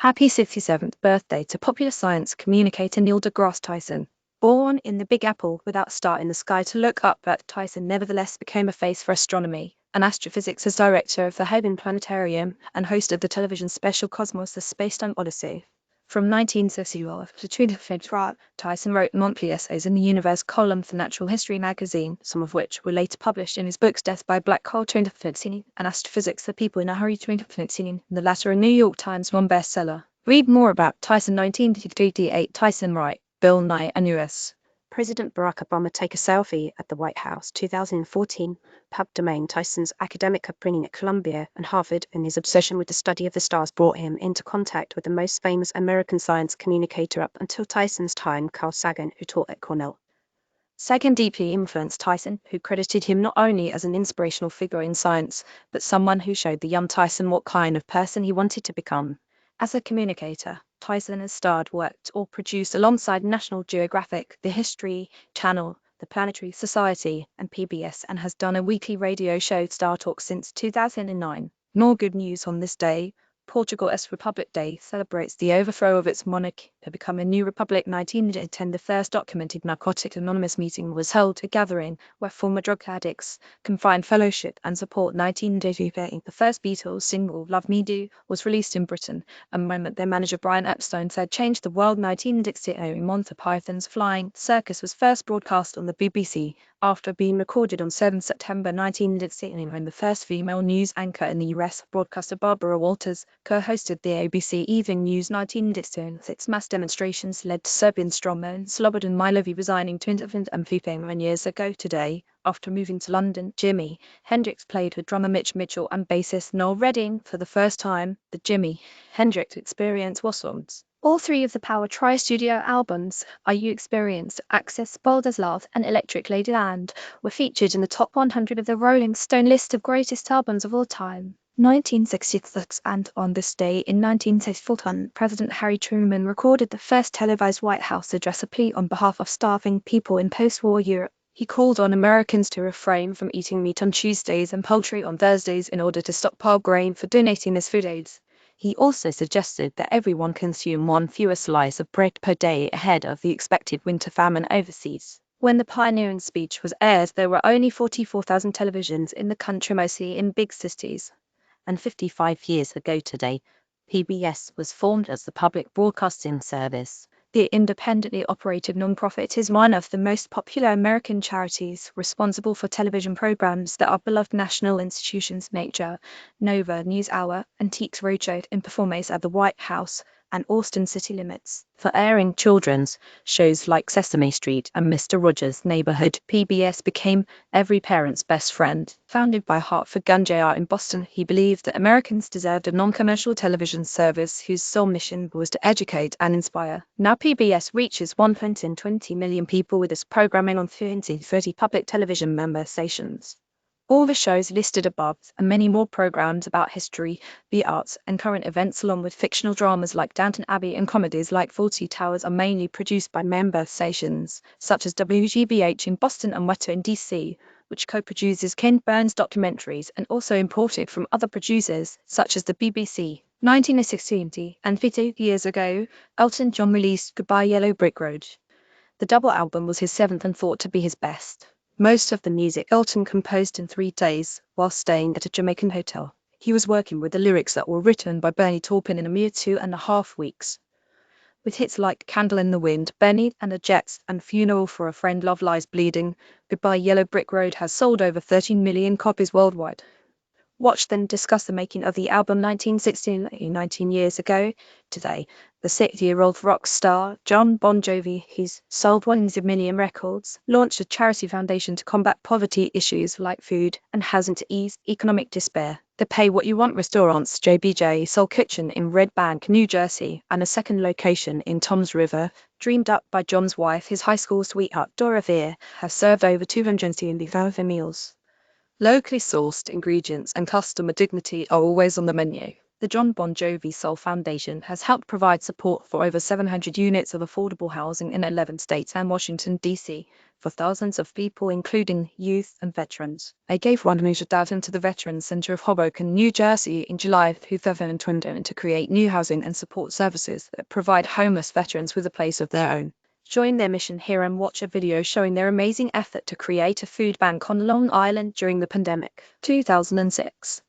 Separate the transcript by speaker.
Speaker 1: Happy 67th birthday to popular science communicator Neil deGrasse Tyson. Born in the Big Apple without a star in the sky to look up at, Tyson nevertheless became a face for astronomy and astrophysics as director of the Hayden Planetarium and host of the television special Cosmos: The Spacetime Odyssey. From 1961 to 2005, Tyson wrote monthly essays in the Universe column for Natural History magazine, some of which were later published in his books Death by Black Hole 2015 and Astrophysics: The People in a Hurry 2015, the latter a New York Times non-bestseller. Read more about Tyson 1938. Tyson Wright, Bill Nye and U.S.
Speaker 2: President Barack Obama take a selfie at the White House 2014. Pub domain. Tyson's academic upbringing at Columbia and Harvard and his obsession with the study of the stars brought him into contact with the most famous American science communicator up until Tyson's time, Carl Sagan, who taught at Cornell.
Speaker 1: Sagan deeply influenced Tyson, who credited him not only as an inspirational figure in science, but someone who showed the young Tyson what kind of person he wanted to become. As a communicator, Tyson has starred, worked, or produced alongside National Geographic, the History Channel, the Planetary Society, and PBS, and has done a weekly radio show, Star Talk, since 2009. More good news on this day. Portugal's Republic Day celebrates the overthrow of its monarchy to become a new republic. 1910, the first documented Narcotics Anonymous meeting was held, a gathering where former drug addicts can find fellowship and support. 1985, the first Beatles single, Love Me Do, was released in Britain, a moment their manager Brian Epstein said changed the world. 1968, Monty Python's Flying Circus was first broadcast on the BBC, after being recorded on 7 September 1969, when the first female news anchor in the US, broadcaster Barbara Walters, co-hosted the ABC Evening News. 1966, mass demonstrations led to Serbian strongman Slobodan Milović resigning 21 years ago today. After moving to London, Jimi Hendrix played with drummer Mitch Mitchell and bassist Noel Redding for the first time. The Jimi Hendrix Experience was songs. All three of the Power Tri-Studio albums, Are You Experienced, Access, Bold as Love, and Electric Ladyland, were featured in the top 100 of the Rolling Stone list of greatest albums of all time. 1966, and on this day in 1964, President Harry Truman recorded the first televised White House address, a plea on behalf of starving people in post-war Europe. He called on Americans to refrain from eating meat on Tuesdays and poultry on Thursdays in order to stockpile grain for donating as food aids. He also suggested that everyone consume one fewer slice of bread per day ahead of the expected winter famine overseas. When the pioneering speech was aired, there were only 44,000 televisions in the country, mostly in big cities. And 55 years ago today, PBS was formed as the Public Broadcasting Service. The independently operated nonprofit is one of the most popular American charities, responsible for television programs that are beloved national institutions: Nature, Nova, NewsHour, Antiques Roadshow, and performances at the White House and Austin City Limits. For airing children's shows like Sesame Street and Mr. Rogers' Neighborhood, PBS became every parent's best friend. Founded by Hartford Gunn Jr. in Boston, he believed that Americans deserved a non-commercial television service whose sole mission was to educate and inspire. Now PBS reaches 120 million people with its programming on 30 public television member stations. All the shows listed above, and many more programs about history, the arts, and current events, along with fictional dramas like Downton Abbey and comedies like Fawlty Towers, are mainly produced by member stations, such as WGBH in Boston and WETA in DC, which co-produces Ken Burns documentaries, and also imported from other producers, such as the BBC. 1916, and 50 years ago, Elton John released Goodbye Yellow Brick Road. The double album was his seventh and thought to be his best. Most of the music Elton composed in 3 days, while staying at a Jamaican hotel. He was working with the lyrics that were written by Bernie Taupin in a mere 2.5 weeks. With hits like Candle in the Wind, Benny and the Jets, and Funeral for a Friend, Love Lies Bleeding, Goodbye Yellow Brick Road has sold over 13 million copies worldwide. Watch then discuss the making of the album 1916, 19 years ago today. The 60-year-old rock star John Bon Jovi, who's sold 1 million records, launched a charity foundation to combat poverty issues like food and housing to ease economic despair. The Pay What You Want restaurants JBJ Soul Kitchen in Red Bank, New Jersey, and a second location in Toms River, dreamed up by John's wife, his high school sweetheart Dora Veer, have served over 270,000 meals. Locally sourced ingredients and customer dignity are always on the menu. The John Bon Jovi Soul Foundation has helped provide support for over 700 units of affordable housing in 11 states and Washington, D.C., for thousands of people, including youth and veterans. They gave $100,000 to the Veterans Center of Hoboken, New Jersey in July 2020 to create new housing and support services that provide homeless veterans with a place of their own. Join their mission here and watch a video showing their amazing effort to create a food bank on Long Island during the pandemic. 2006.